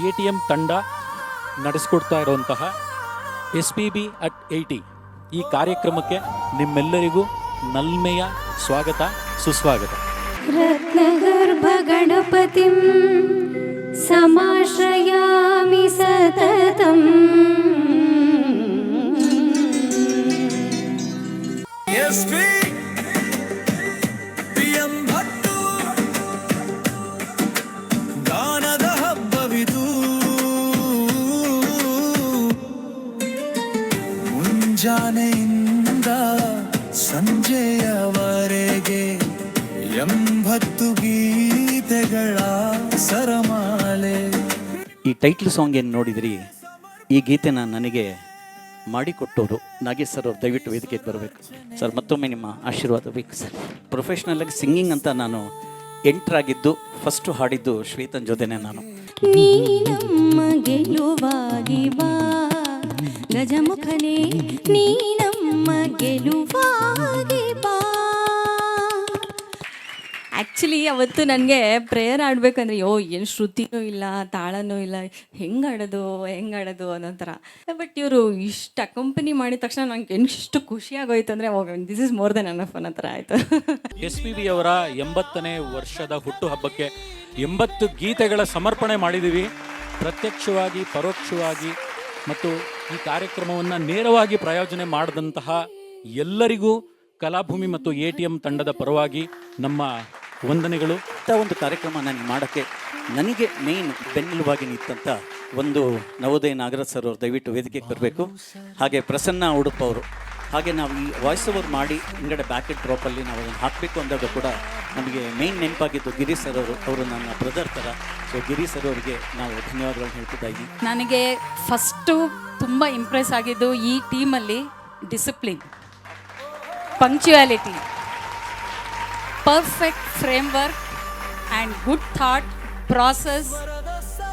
ATM ತಂಡ ನಡೆಸಿಕೊಡ್ತಾ ಇರುವಂತಹ SPB at 80 ಈ ಕಾರ್ಯಕ್ರಮಕ್ಕೆ ನಿಮ್ಮೆಲ್ಲರಿಗೂ ನಲ್ಮೆಯ ಸ್ವಾಗತ ಸುಸ್ವಾಗತ. ರತ್ನಗರ್ಭ ಗಣಪತಿಂ ಸಮಾಶ್ರಯಾಮಿ ಸತತಂ. ಗಾನದ ಹಬ್ಬವಿದು ಮುಂಜಾನೆಯಿಂದ ಸಂಜೆಯವರೆಗೆ 80 ಗೀತೆಗಳ ಸರಮಾಲೆ. ಈ ಟೈಟ್ಲ್ ಸಾಂಗ್ ಏನು ನೋಡಿದ್ರಿ, ಈ ಗೀತೆನ ನನಗೆ ಮಾಡಿಕೊಟ್ಟವರು ನಾಗೇಶ್ ಸರ್ ಅವ್ರು. ದಯವಿಟ್ಟು ವೇದಿಕೆಗೆ ಬರಬೇಕು ಸರ್. ಮತ್ತೊಮ್ಮೆ ನಿಮ್ಮ ಆಶೀರ್ವಾದ ಬೇಕು ಸರ್. ಪ್ರೊಫೆಷ್ನಲಾಗಿ ಸಿಂಗಿಂಗ್ ಅಂತ ನಾನು ಎಂಟ್ರಾಗಿದ್ದು, ಫಸ್ಟು ಹಾಡಿದ್ದು ಶ್ವೇತನ್ ಜೊತೆನೆ ನಾನು. ನೀ ನಮ್ಮ ಗೆಲುವಾಗಿ ಬಾ ಗಜಮುಖನೇ, ನೀ ನಮ್ಮ ಗೆಲುವಾಗಿ ಬಾ. ಆ್ಯಕ್ಚುಲಿ ಅವತ್ತು ನನಗೆ ಪ್ರೇಯರ್ ಆಡಬೇಕಂದ್ರೆ ಏನು ಶ್ರುತಿನೂ ಇಲ್ಲ, ತಾಳನೂ ಇಲ್ಲ, ಹೆಂಗೆ ಆಡೋದು ಅನ್ನೋ ಥರ. ಬಟ್ ಇವರು ಇಷ್ಟು ಅಕಂಪನಿ ಮಾಡಿದ ತಕ್ಷಣ ನಂಗೆ ಎಷ್ಟು ಖುಷಿ ಆಗೋಯ್ತು ಅಂದರೆ, this is more than enough ಅನ್ನೋ ಥರ ಆಯಿತು. SPB ಅವರ 80ನೇ ವರ್ಷದ ಹುಟ್ಟುಹಬ್ಬಕ್ಕೆ 80 ಗೀತೆಗಳ ಸಮರ್ಪಣೆ ಮಾಡಿದ್ದೀವಿ. ಪ್ರತ್ಯಕ್ಷವಾಗಿ, ಪರೋಕ್ಷವಾಗಿ ಮತ್ತು ಈ ಕಾರ್ಯಕ್ರಮವನ್ನು ನೇರವಾಗಿ ಪ್ರಾಯೋಜನೆ ಮಾಡಿದಂತಹ ಎಲ್ಲರಿಗೂ ಕಲಾಭೂಮಿ ಮತ್ತು ATM ತಂಡದ ಪರವಾಗಿ ನಮ್ಮ ವಂದನೆಗಳು. ಇಂಥ ಒಂದು ಕಾರ್ಯಕ್ರಮ ನನಗೆ ಮಾಡೋಕ್ಕೆ ನನಗೆ ಮೇಯ್ನ್ ಬೆನ್ನೆಲುಬಾಗಿ ನಿಂತಂಥ ಒಂದು ನವೋದಯ ನಾಗರಾಜ್ ಸರ್ ಅವರು ದಯವಿಟ್ಟು ವೇದಿಕೆಗೆ ಬರಬೇಕು. ಹಾಗೆ ಪ್ರಸನ್ನ ಉಡುಪ ಅವರು. ಹಾಗೆ ನಾವು ಈ ವಾಯ್ಸ್ ಓವರ್ ಮಾಡಿ ಹಿಂಗಡೆ ಬ್ಯಾಕೆಟ್ ಡ್ರಾಪಲ್ಲಿ ನಾವು ಅದನ್ನು ಹಾಕಬೇಕು ಅಂದಾಗ ಕೂಡ ನಮಗೆ ಮೇಯ್ನ್ ನೆನಪಾಗಿದ್ದು ಗಿರೀಶ್ ಸರ್ ಅವರು ನನ್ನ ಬ್ರದರ್ ಥರ. ಸೊ ಗಿರೀಶ್ ಸರ್ ಅವರಿಗೆ ನಾವು ಧನ್ಯವಾದಗಳನ್ನು ಹೇಳ್ತಿದ್ದ ಇದ್ದೀವಿ. ನನಗೆ ಫಸ್ಟು ತುಂಬ ಇಂಪ್ರೆಸ್ ಆಗಿದ್ದು ಈ ಟೀಮಲ್ಲಿ discipline, punctuality, perfect framework and good thought process.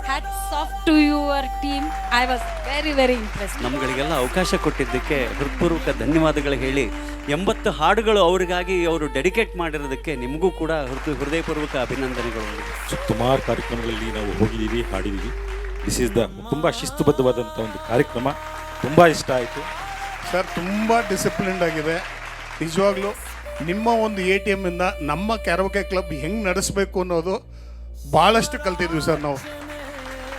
Hats off to your team. I was very impressed. ನಮ್ಗಳಿಗೆಲ್ಲ ಅವಕಾಶ ಕೊಟ್ಟಿದ್ದಕ್ಕೆ ಹೃತ್ಪೂರ್ವಕ ಧನ್ಯವಾದಗಳು ಹೇಳಿ, 80 ಹಾಡುಗಳು ಅವರಿಗಾಗಿ ಅವರು ಡೆಡಿಕೇಟ್ ಮಾಡಿರೋದಕ್ಕೆ ನಿಮಗೂ ಕೂಡ ಹೃದಯಪೂರ್ವಕ ಅಭಿನಂದನೆಗಳು. ಸುಮಾರು ಕಾರ್ಯಕ್ರಮಗಳಲ್ಲಿ ನಾವು ಹೋಗಿದ್ದೀವಿ, ಹಾಡಿದ್ದೀವಿ. ದಿಸ್ ಈಸ್ ದ ತುಂಬ ಶಿಸ್ತುಬದ್ಧವಾದಂಥ ಒಂದು ಕಾರ್ಯಕ್ರಮ. ತುಂಬ ಇಷ್ಟ ಆಯಿತು ಸರ್. ತುಂಬ ಡಿಸಿಪ್ಲಿನ್ಡ್ ಆಗಿದೆ ನಿಜವಾಗ್ಲೂ. ನಿಮ್ಮ ಒಂದು ATM ಇಂದ ನಮ್ಮ ಕ್ಯಾರೋಕೆ ಕ್ಲಬ್ ಹೆಂಗೆ ನಡೆಸಬೇಕು ಅನ್ನೋದು ಭಾಳಷ್ಟು ಕಲ್ತಿದ್ವಿ ಸರ್ ನಾವು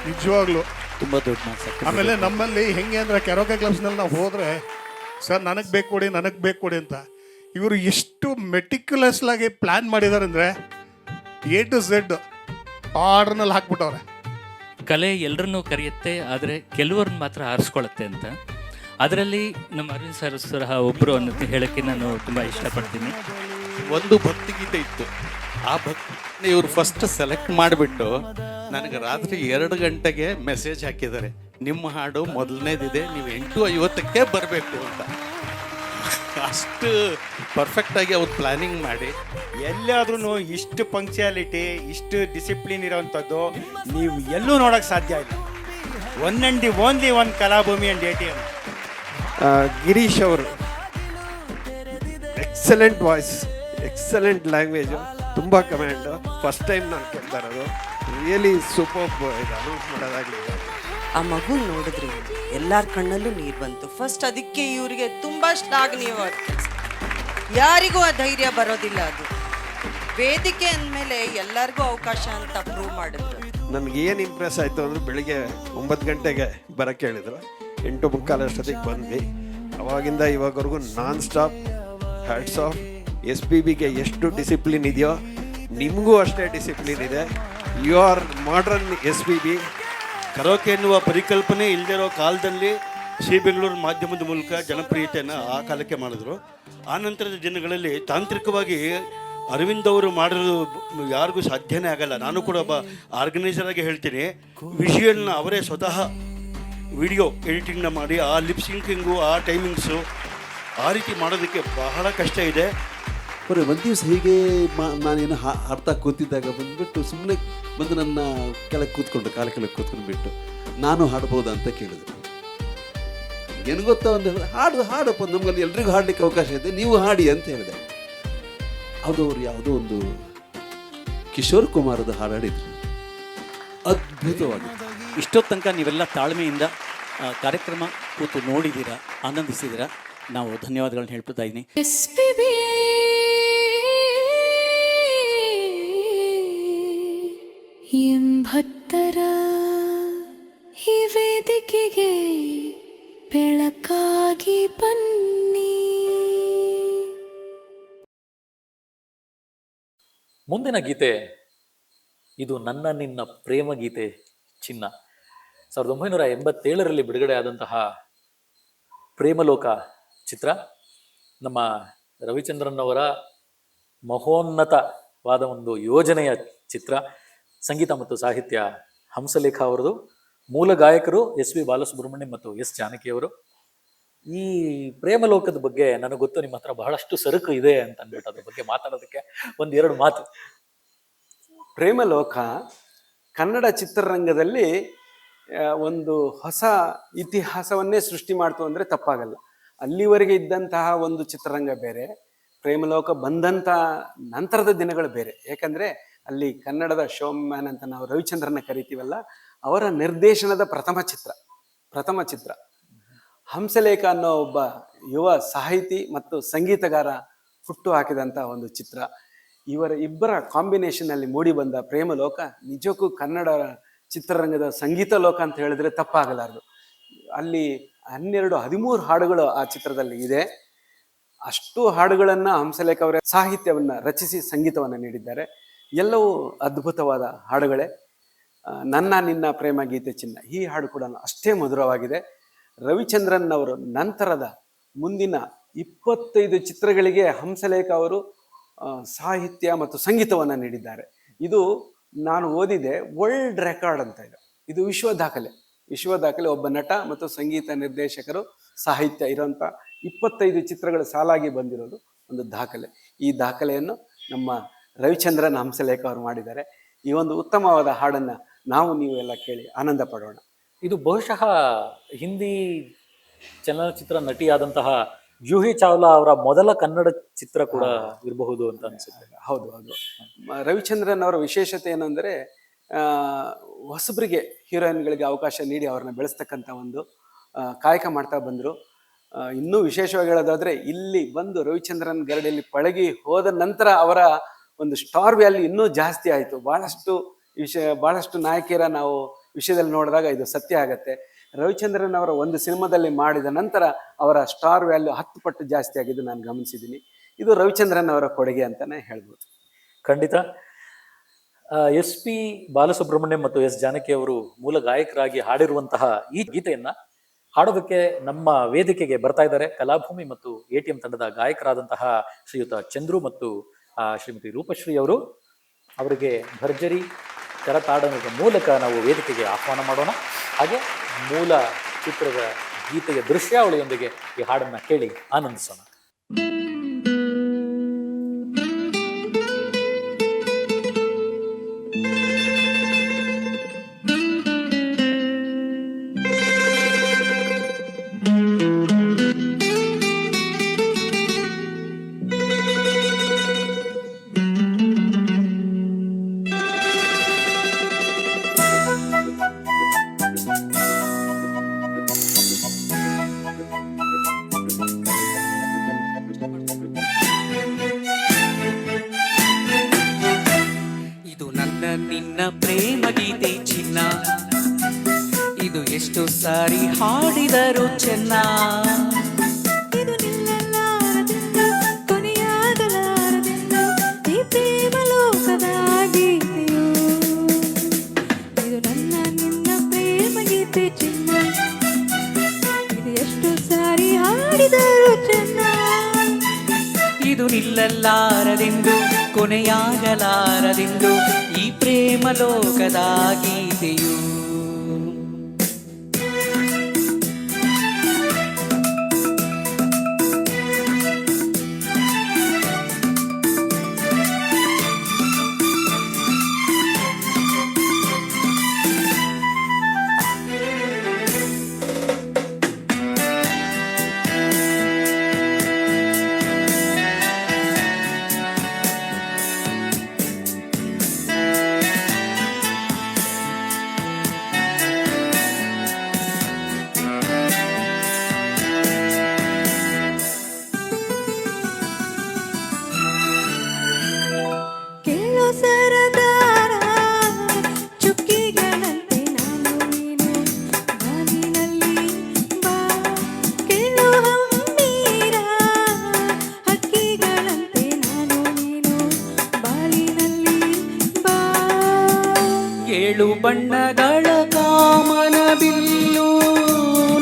ನಿಜವಾಗ್ಲೂ. ತುಂಬ ದೊಡ್ಡ ಮಾತು. ಆಮೇಲೆ ನಮ್ಮಲ್ಲಿ ಹೆಂಗೆ ಅಂದರೆ ಕ್ಯಾರೋಕೆ ಕ್ಲಬ್ಸ್ನಲ್ಲಿ ನಾವು ಹೋದರೆ ಸರ್ ನನಗೆ ಬೇಕು ಕೊಡಿ ಅಂತ ಇವರು ಎಷ್ಟು ಮೆಟಿಕ್ಯುಲಸ್ಲಾಗಿ ಪ್ಲ್ಯಾನ್ ಮಾಡಿದ್ದಾರೆ ಅಂದರೆ A to Z ಆರ್ಡ್ರ್ನಲ್ಲಿ ಹಾಕ್ಬಿಟ್ಟವ್ರೆ. ಕಲೆ ಎಲ್ಲರನ್ನೂ ಕರೆಯುತ್ತೆ, ಆದರೆ ಕೆಲವ್ರನ್ನ ಮಾತ್ರ ಆರಿಸ್ಕೊಳ್ಳುತ್ತೆ ಅಂತ. ಅದರಲ್ಲಿ ನಮ್ಮ ಅರವಿಂದ್ ಸರ್ ಸಹ ಒಬ್ಬರು ಅನ್ನೋದು ಹೇಳೋಕ್ಕೆ ನಾನು ತುಂಬ ಇಷ್ಟಪಡ್ತೀನಿ. ಒಂದು ಭಕ್ತಿಗೀತೆ ಇತ್ತು, ಆ ಭಕ್ತಿ ಇವರು ಫಸ್ಟ್ ಸೆಲೆಕ್ಟ್ ಮಾಡಿಬಿಟ್ಟು ನನಗೆ ರಾತ್ರಿ 2 ಗಂಟೆಗೆ ಮೆಸೇಜ್ ಹಾಕಿದ್ದಾರೆ, ನಿಮ್ಮ ಹಾಡು ಮೊದಲನೇದಿದೆ, ನೀವು 8:50ಕ್ಕೆ ಬರಬೇಕು ಅಂತ. ಅಷ್ಟು ಪರ್ಫೆಕ್ಟಾಗಿ ಅವ್ರು ಪ್ಲ್ಯಾನಿಂಗ್ ಮಾಡಿ ಎಲ್ಲಾದ್ರೂ ಇಷ್ಟು ಪಂಕ್ಚುಯಾಲಿಟಿ, ಇಷ್ಟು ಡಿಸಿಪ್ಲಿನ್ ಇರೋವಂಥದ್ದು ನೀವು ಎಲ್ಲೂ ನೋಡೋಕ್ಕೆ ಸಾಧ್ಯ ಇಲ್ಲ. One and the only one Kalabhoomi and ATM. Girish ಅವರು ಎಕ್ಸಲೆಂಟ್ ವಾಯ್ಸ್, ಎಕ್ಸಲೆಂಟ್ ಲ್ಯಾಂಗ್ವೇಜು, ತುಂಬ ಕಮೆಂಡು. ಫಸ್ಟ್ ಟೈಮ್ ನಾನು ಕೇಳ್ತಾ ಇರೋದು. Really super. ಇದು ಅನೌನ್ಸ್ ಮಾಡೋದಾಗಲಿ, ಆ ಮಗು ನೋಡಿದ್ರಿ ಎಲ್ಲರ ಕಣ್ಣಲ್ಲೂ ನೀರು ಬಂತು. ಫಸ್ಟ್ ಅದಕ್ಕೆ ಇವರಿಗೆ ತುಂಬ ಶ್ಲಾಘನೀಯವಾದ ಕೆಲಸ. ಯಾರಿಗೂ ಆ ಧೈರ್ಯ ಬರೋದಿಲ್ಲ. ಅದು ವೇದಿಕೆ ಅಂದಮೇಲೆ ಎಲ್ಲರಿಗೂ ಅವಕಾಶ ಅಂತ ಪ್ರೂವ್ ಮಾಡಿದ್ರು. ನನಗೇನು ಇಂಪ್ರೆಸ್ ಆಯಿತು ಅಂದರೆ, ಬೆಳಿಗ್ಗೆ 9 ಗಂಟೆಗೆ ಬರೋಕ್ಕೆ ಹೇಳಿದ್ರು, 8:45 ಅಷ್ಟೊತ್ತಿಗೆ ಬಂದ್ವಿ. ಅವಾಗಿಂದ ಇವಾಗವರೆಗೂ ನಾನ್ ಸ್ಟಾಪ್ ಹ್ಯಾಟ್ಸ್ ಆಫ್. SPBಗೆ ಎಷ್ಟು ಡಿಸಿಪ್ಲಿನ್ ಇದೆಯೋ ನಿಮಗೂ ಅಷ್ಟೇ ಡಿಸಿಪ್ಲಿನ್ ಇದೆ. You are modern SPB. Karaoke ಎನ್ನುವ ಪರಿಕಲ್ಪನೆ ಇಲ್ಲದಿರೋ ಕಾಲದಲ್ಲಿ ಸಿ ಬೆಂಗಳೂರು ಮಾಧ್ಯಮದ ಮೂಲಕ ಜನಪ್ರಿಯತೆಯನ್ನು ಆ ಕಾಲಕ್ಕೆ ಮಾಡಿದ್ರು. ಆ ನಂತರದ ದಿನಗಳಲ್ಲಿ ತಾಂತ್ರಿಕವಾಗಿ ಅರವಿಂದ್ ಅವರು ಮಾಡಿರೋದು ಯಾರಿಗೂ ಸಾಧ್ಯನೇ ಆಗಲ್ಲ. ನಾನು ಕೂಡ ಒಬ್ಬ ಆರ್ಗನೈಸರ್ ಆಗಿ ಹೇಳ್ತೀನಿ, ವಿಷುವಲ್ನ ಅವರೇ ಸ್ವತಃ ವಿಡಿಯೋ ಎಡಿಟಿಂಗ್ನ ಮಾಡಿ ಆ ಲಿಪ್ಸಿಂಕಿಂಗು, ಆ ಟೈಮಿಂಗ್ಸು, ಆ ರೀತಿ ಮಾಡೋದಕ್ಕೆ ಬಹಳ ಕಷ್ಟ ಇದೆ. ಬರೀ ಒಂದು ದಿವಸ ಹೀಗೆ ನಾನೇನು ಅರ್ಥ ಕೂತಿದ್ದಾಗ ಬಂದುಬಿಟ್ಟು ಸುಮ್ಮನೆ ಬಂದು ನನ್ನ ಕೆಳಗೆ ಕೂತ್ಕೊಂಡು ಕಾಲ ಕೆಳಗೆ ಕೂತ್ಕೊಂಡ್ಬಿಟ್ಟು ನಾನು ಹಾಡ್ಬೋದಾ ಅಂತ ಕೇಳಿದೆ. ಏನು ಗೊತ್ತಾ, ಒಂದು ಹಾಡಪ್ಪ, ನಮಗಲ್ಲಿ ಎಲ್ರಿಗೂ ಹಾಡಲಿಕ್ಕೆ ಅವಕಾಶ ಇದೆ, ನೀವು ಹಾಡಿ ಅಂತ ಹೇಳಿದೆ. ಅದು ಅವ್ರು ಯಾವುದೋ ಒಂದು ಕಿಶೋರ್ ಕುಮಾರದ ಹಾಡಾಡಿದ್ರು, ಅದ್ಭುತವಾಗಿತ್ತು. ಇಷ್ಟೊತ್ತು ತನಕ ನೀವೆಲ್ಲ ತಾಳ್ಮೆಯಿಂದ ಕಾರ್ಯಕ್ರಮ ಕೂತು ನೋಡಿದ್ದೀರಾ, ಆನಂದಿಸಿದ್ದೀರಾ. ನಾವು ಧನ್ಯವಾದಗಳನ್ನ ಹೇಳ್ತಾ ಇದ್ದೀನಿ. ಎಂಬತ್ತರ ಈ ವೇದಿಕೆಗೆ ಬೆಳಕಾಗಿ ಬನ್ನಿ. ಮುಂದಿನ ಗೀತೆ ಇದು ನನ್ನ ನಿನ್ನ ಪ್ರೇಮ ಗೀತೆ ಚಿನ್ನ. 1987ರಲ್ಲಿ ಬಿಡುಗಡೆ ಆದಂತಹ ಪ್ರೇಮಲೋಕ ಚಿತ್ರ ನಮ್ಮ ರವಿಚಂದ್ರನ್ ಅವರ ಮಹೋನ್ನತವಾದ ಒಂದು ಯೋಜನೆಯ ಚಿತ್ರ. ಸಂಗೀತ ಮತ್ತು ಸಾಹಿತ್ಯ ಹಂಸಲೇಖ ಅವರದು. ಮೂಲ ಗಾಯಕರು ಎಸ್ ಪಿ ಬಾಲಸುಬ್ರಹ್ಮಣ್ಯಂ ಮತ್ತು ಎಸ್ ಜಾನಕಿಯವರು. ಈ ಪ್ರೇಮಲೋಕದ ಬಗ್ಗೆ ನನಗೆ ಗೊತ್ತು, ನಿಮ್ಮ ಹತ್ರ ಬಹಳಷ್ಟು ಸರಕು ಇದೆ ಅಂತ ಅಂದ್ಬಿಟ್ಟು ಅದ್ರ ಬಗ್ಗೆ ಮಾತಾಡೋದಕ್ಕೆ ಒಂದೆರಡು ಮಾತು. ಪ್ರೇಮಲೋಕ ಕನ್ನಡ ಚಿತ್ರರಂಗದಲ್ಲಿ ಒಂದು ಹೊಸ ಇತಿಹಾಸವನ್ನೇ ಸೃಷ್ಟಿ ಮಾಡ್ತು ಅಂದರೆ ತಪ್ಪಾಗಲ್ಲ. ಅಲ್ಲಿವರೆಗೆ ಇದ್ದಂತಹ ಒಂದು ಚಿತ್ರರಂಗ ಬೇರೆ, ಪ್ರೇಮಲೋಕ ಬಂದಂಥ ನಂತರದ ದಿನಗಳು ಬೇರೆ. ಯಾಕಂದರೆ ಅಲ್ಲಿ ಕನ್ನಡದ ಶೋಮ್ಯಾನ್ ಅಂತ ನಾವು ರವಿಚಂದ್ರನ ಕರಿತೀವಲ್ಲ, ಅವರ ನಿರ್ದೇಶನದ ಪ್ರಥಮ ಚಿತ್ರ ಹಂಸಲೇಖ ಅನ್ನೋ ಒಬ್ಬ ಯುವ ಸಾಹಿತಿ ಮತ್ತು ಸಂಗೀತಗಾರ ಹುಟ್ಟು ಹಾಕಿದಂಥ ಒಂದು ಚಿತ್ರ. ಇವರ ಇಬ್ಬರ ಕಾಂಬಿನೇಷನಲ್ಲಿ ಮೂಡಿ ಬಂದ ಪ್ರೇಮಲೋಕ ನಿಜಕ್ಕೂ ಕನ್ನಡ ಚಿತ್ರರಂಗದ ಸಂಗೀತ ಲೋಕ ಅಂತ ಹೇಳಿದ್ರೆ ತಪ್ಪಾಗಲಾರದು. ಅಲ್ಲಿ 13 ಹಾಡುಗಳು ಆ ಚಿತ್ರದಲ್ಲಿ ಇದೆ. ಅಷ್ಟು ಹಾಡುಗಳನ್ನು ಹಂಸಲೇಖ ಅವರ ಸಾಹಿತ್ಯವನ್ನು ರಚಿಸಿ ಸಂಗೀತವನ್ನು ನೀಡಿದ್ದಾರೆ. ಎಲ್ಲವೂ ಅದ್ಭುತವಾದ ಹಾಡುಗಳೇ. ನನ್ನ ನಿನ್ನ ಪ್ರೇಮ ಗೀತೆ ಚಿನ್ನ, ಈ ಹಾಡು ಕೂಡ ಅಷ್ಟೇ ಮಧುರವಾಗಿದೆ. ರವಿಚಂದ್ರನ್ ಅವರು ನಂತರದ ಮುಂದಿನ 25 ಚಿತ್ರಗಳಿಗೆ ಹಂಸಲೇಖ ಅವರು ಸಾಹಿತ್ಯ ಮತ್ತು ಸಂಗೀತವನ್ನು ನೀಡಿದ್ದಾರೆ. ಇದು ನಾನು ಓದಿದೆ, ವರ್ಲ್ಡ್ ರೆಕಾರ್ಡ್ ಅಂತ ಇದು ವಿಶ್ವ ದಾಖಲೆ. ಒಬ್ಬ ನಟ ಮತ್ತು ಸಂಗೀತ ನಿರ್ದೇಶಕರು ಸಾಹಿತ್ಯ ಇರೋಂಥ 25 ಚಿತ್ರಗಳು ಸಾಲಾಗಿ ಬಂದಿರೋದು ಒಂದು ದಾಖಲೆ. ಈ ದಾಖಲೆಯನ್ನು ನಮ್ಮ ರವಿಚಂದ್ರನ್ ಹಂಸಲೇಖ ಅವರು ಮಾಡಿದ್ದಾರೆ. ಈ ಒಂದು ಉತ್ತಮವಾದ ಹಾಡನ್ನು ನಾವು ನೀವು ಎಲ್ಲ ಕೇಳಿ ಆನಂದ ಪಡೋಣ. ಇದು ಬಹುಶಃ ಹಿಂದಿ ಚಲನಚಿತ್ರ ನಟಿಯಾದಂತಹ ಜೂಹಿ ಚಾವ್ಲಾ ಅವರ ಮೊದಲ ಕನ್ನಡ ಚಿತ್ರ ಕೂಡ ಇರಬಹುದು ಅಂತ ಅನ್ಸುತ್ತೆ. ಹೌದು. ರವಿಚಂದ್ರನ್ ಅವರ ವಿಶೇಷತೆ ಏನಂದರೆ ಹೊಸಬರಿಗೆ ಹೀರೋಯಿನ್ಗಳಿಗೆ ಅವಕಾಶ ನೀಡಿ ಅವ್ರನ್ನ ಬೆಳೆಸ್ತಕ್ಕಂಥ ಒಂದು ಕಾಯಕ ಮಾಡ್ತಾ ಬಂದರು. ಇನ್ನೂ ವಿಶೇಷವಾಗಿ ಹೇಳೋದಾದರೆ ಇಲ್ಲಿ ಬಂದು ರವಿಚಂದ್ರನ್ ಗರಡಿಯಲ್ಲಿ ಪಳಗಿ ಹೋದ ನಂತರ ಅವರ ಒಂದು ಸ್ಟಾರ್ ವ್ಯಾಲ್ಯೂ ಇನ್ನೂ ಜಾಸ್ತಿ ಆಯಿತು. ಭಾಳಷ್ಟು ನಾಯಕಿಯರ ನಾವು ವಿಷಯದಲ್ಲಿ ನೋಡಿದಾಗ ಇದು ಸತ್ಯ ಆಗತ್ತೆ. ರವಿಚಂದ್ರನ್ ಅವರ ಒಂದು ಸಿನಿಮಾದಲ್ಲಿ ಮಾಡಿದ ನಂತರ ಅವರ ಸ್ಟಾರ್ ವ್ಯಾಲ್ಯೂ 10 ಪಟ್ಟು ಜಾಸ್ತಿ ಆಗಿದ್ದು ನಾನು ಗಮನಿಸಿದ್ದೀನಿ. ಇದು ರವಿಚಂದ್ರನ್ ಅವರ ಕೊಡುಗೆ ಅಂತಲೇ ಹೇಳ್ಬೋದು. ಖಂಡಿತ. ಎಸ್ ಪಿ ಬಾಲಸುಬ್ರಹ್ಮಣ್ಯಂ ಮತ್ತು ಎಸ್ ಜಾನಕಿ ಅವರು ಮೂಲ ಗಾಯಕರಾಗಿ ಹಾಡಿರುವಂತಹ ಈ ಗೀತೆಯನ್ನ ಹಾಡೋದಕ್ಕೆ ನಮ್ಮ ವೇದಿಕೆಗೆ ಬರ್ತಾ ಇದ್ದಾರೆ ಕಲಾಭೂಮಿ ಮತ್ತು ATM ತಂಡದ ಗಾಯಕರಾದಂತಹ ಶ್ರೀಯುತ ಚಂದ್ರು ಮತ್ತು ಶ್ರೀಮತಿ ರೂಪಶ್ರೀ ಅವರು. ಅವರಿಗೆ ಭರ್ಜರಿ ಕರತಾಡನದ ಮೂಲಕ ನಾವು ವೇದಿಕೆಗೆ ಆಹ್ವಾನ ಮಾಡೋಣ. ಹಾಗೆ ಮೂಲ ಚಿತ್ರದ ಗೀತೆಯ ದೃಶ್ಯಾವಳಿಯೊಂದಿಗೆ ಈ ಹಾಡನ್ನು ಕೇಳಿ ಆನಂದಿಸೋಣ. ನಿನ್ನ ಪ್ರೇಮ ಗೀತೆ ಚಿನ್ನ, ಇದು ಎಷ್ಟು ಸಾರಿ ಹಾಡಿದರು ಚೆನ್ನ. ಇದು ನಿಲ್ಲಲಾರದಿಂದ ಕೊನೆಯಾಗಲಾರದಿಂದ ಈ ಪ್ರೇಮ ಲೋಕದ ಗೀತೆಯು. ಇದು ನನ್ನ ನಿನ್ನ ಪ್ರೇಮ ಗೀತೆ ಚಿನ್ನ, ಇದು ಎಷ್ಟು ಸಾರಿ ಹಾಡಿದರು ಚೆನ್ನ. ಇದು ನಿಲ್ಲಲಾರದೆಂದು ಕೊನೆಯಾಗಲಾರದೆಂದು ಈ ಪ್ರೇಮ ಲೋಕದ ಗೀತೆಯು. ಏಳು ಬಣ್ಣಗಳ ಕಾಮನ ಬಿಲ್ಲು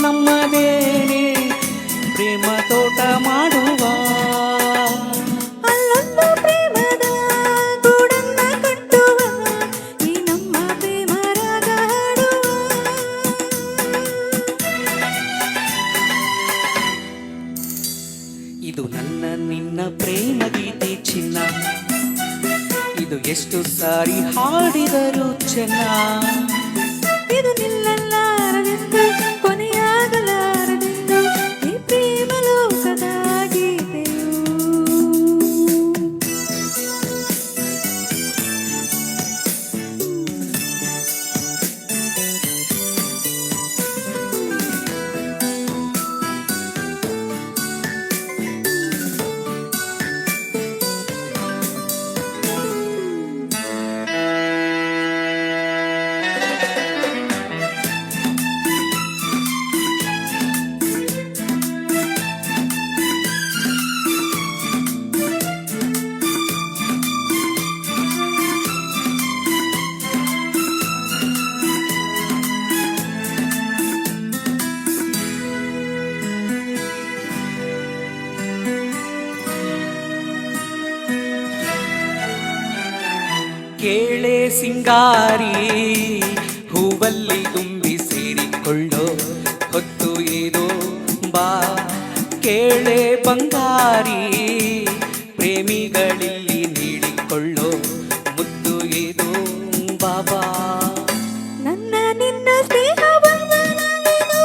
ನಮ್ಮದೇನೆ ಪ್ರೇಮ ತೋಟ ಮಾಡುವ ಅಲ್ಲೊಂದು ಪ್ರೇಮದ ಗೂಡನ್ನ ಕಟ್ಟುವ ಈ ನಮ್ಮ ಪ್ರೇಮ ರಾಗ ಹಾಡುವ. ಇದು ನನ್ನ ನಿನ್ನ ಪ್ರೇಮ ಗೀತೆ ಚಿನ್ನ, ಇದು ಎಷ್ಟು ಸಾರಿ ಹಾಡಿದರು ಚೆನ್ನ. ಇದು ನಿಲ್ಲಲಾರದೆಂದು ಕೊನೆಯಾಗಲಾರದೆಂದು ಈ ಪ್ರೇಮ ಲೋಕದ ಗೀತೆಯು. ಕೇಳೆ ಸಿಂಗಾರಿ ಹೂವಲ್ಲಿ ತುಂಬಿ ಸೇರಿಕೊಳ್ಳೋ ಹೊತ್ತು ಏದೋ ಬಾ. ಕೇಳೆ ಬಂಗಾರಿ ಪ್ರೇಮಿಗಳಲ್ಲಿ ನೀಡಿಕೊಳ್ಳೋ ಮುದ್ದು ಏದೋ ಬಾಬಾ. ನನ್ನ ನಿನ್ನ ಸ್ನೇಹ ಬಂಧನವಿದು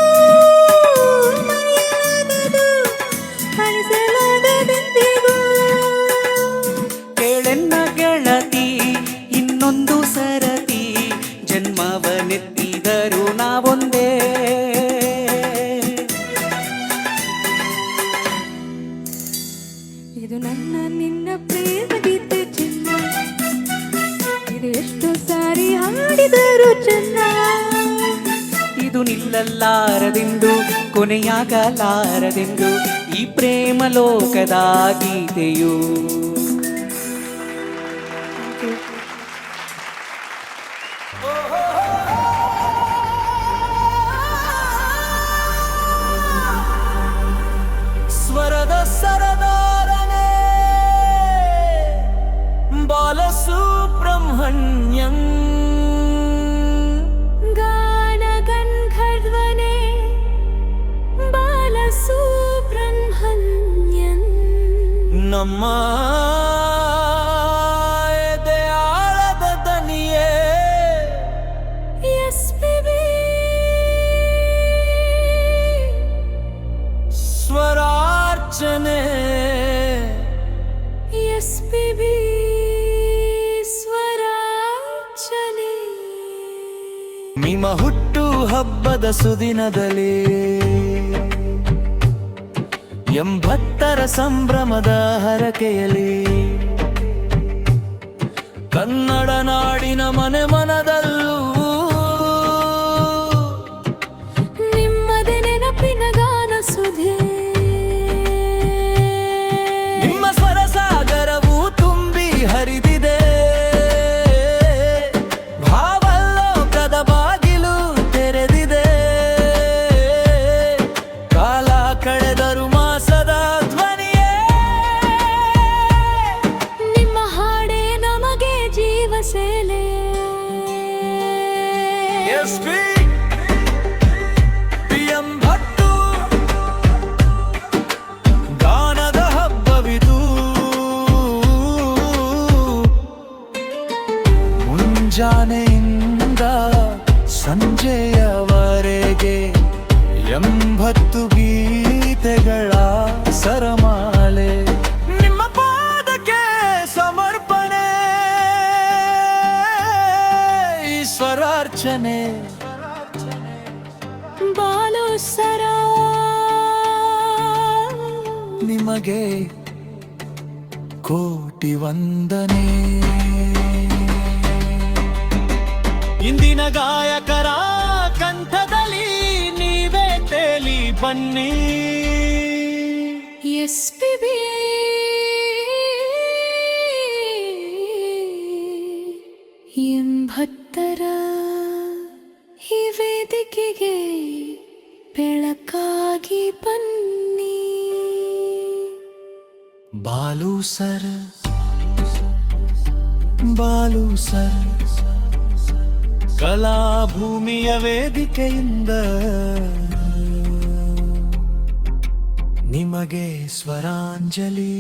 ಮರೆಯಲಾಗದು ಅಳಿಸಲಾಗದೆಂದಿಗೂ. ಕೇಳೆನ್ನ ಗೆಳತಿ ಇನ್ನೊಂದು ಸರತಿ ಜನ್ಮವನೆತ್ತಿದರು ನಾವೊಂದೇ. ಇದು ನನ್ನ ನಿನ್ನ ಪ್ರೇಮ ಗೀತೆ ಚಿನ್ನ, ಇದು ಎಷ್ಟು ಸಾರಿ ಹಾಡಿದರು ಚೆನ್ನ. ಇದು ನಿಲ್ಲಲಾರದೆಂದು ಕೊನೆಯಾಗಲಾರದೆಂದು ಈ ಪ್ರೇಮ ಲೋಕದ ಗೀತೆಯು. ಸ್ವರದ ಸರದಾರನೇ ಬಾಲಸುಬ್ರಹ್ಮಣ್ಯಂ ಗಾನ ಗಂಧರ್ವನೇ ಬಾಲಸುಬ್ರಹ್ಮಣ್ಯಂ ನಮ್ಮ ಎದೆಯಾಳದ ದನಿಯೇ ಎಸ್ಪಿಬಿ ಸ್ವರಾರ್ಚನೆ ಎಸ್ಪಿಬಿ ಸ್ವರಾರ್ಚನೆ. ನಿಮ್ಮ ಹುಟ್ಟು ಹಬ್ಬದ ಸುದಿನದಲ್ಲಿ 80ರ ಸಂಭ್ರಮದ ಹರಕೆಯಲ್ಲಿ ಕನ್ನಡ ನಾಡಿನ ಮನೆ ಮನದಲ್ಲೂ ನಿಮ್ಮದೇ ನೆನಪಿನ ಗಾನ ಸುಧೆ. ನಿಮ್ಮ ಸ್ವರ ಸಾಗರವು ತುಂಬಿ ಹರಿದಿದೆ. ಭಾವಲೋಕದ ಬಾಗಿಲು ತೆರೆದಿದೆ. ಕಾಲ ಕಳೆದರು ಮಾಸದ ಧ್ವನಿಯೇ ನಿಮ್ಮ ಹಾಡೇ ನಮಗೆ ಜೀವ ಸೇಲೆ. PM ಭಟ್ಟು ಗಾನದ ಹಬ್ಬವಿದು. ಮುಂಜಾನೆಯಿಂದ ಸಂಜೆಯವರೆಗೆ 80 ಗೀತೆಗಳ ಸರಮಾಲೆ ನಿಮ್ಮ ಪಾದಕ್ಕೆ ಸಮರ್ಪಣೆ. ಈಶ್ವರಾರ್ಚನೆ ಬಾಲು ಸರ ನಿಮಗೆ ಕೋಟಿ ವಂದನೆ. ಇಂದಿನ ಗಾಯಕರ ಕಂಠದಲ್ಲಿ ನೀವೇ ತೇಲಿ ಬನ್ನಿ. ಎಸ್ಪಿಬಿ ಎಂ ಭಕ್ತರ ಈ ವೇದಿಕೆಗೆ ಬೆಳಕಾಗಿ ಬನ್ನಿ. ಬಾಲು ಸರ್ ಕಲಾಭೂಮಿಯ ವೇದಿಕೆಯಿಂದ ನಿಮಗೆ ಸ್ವರಾಂಜಲಿ.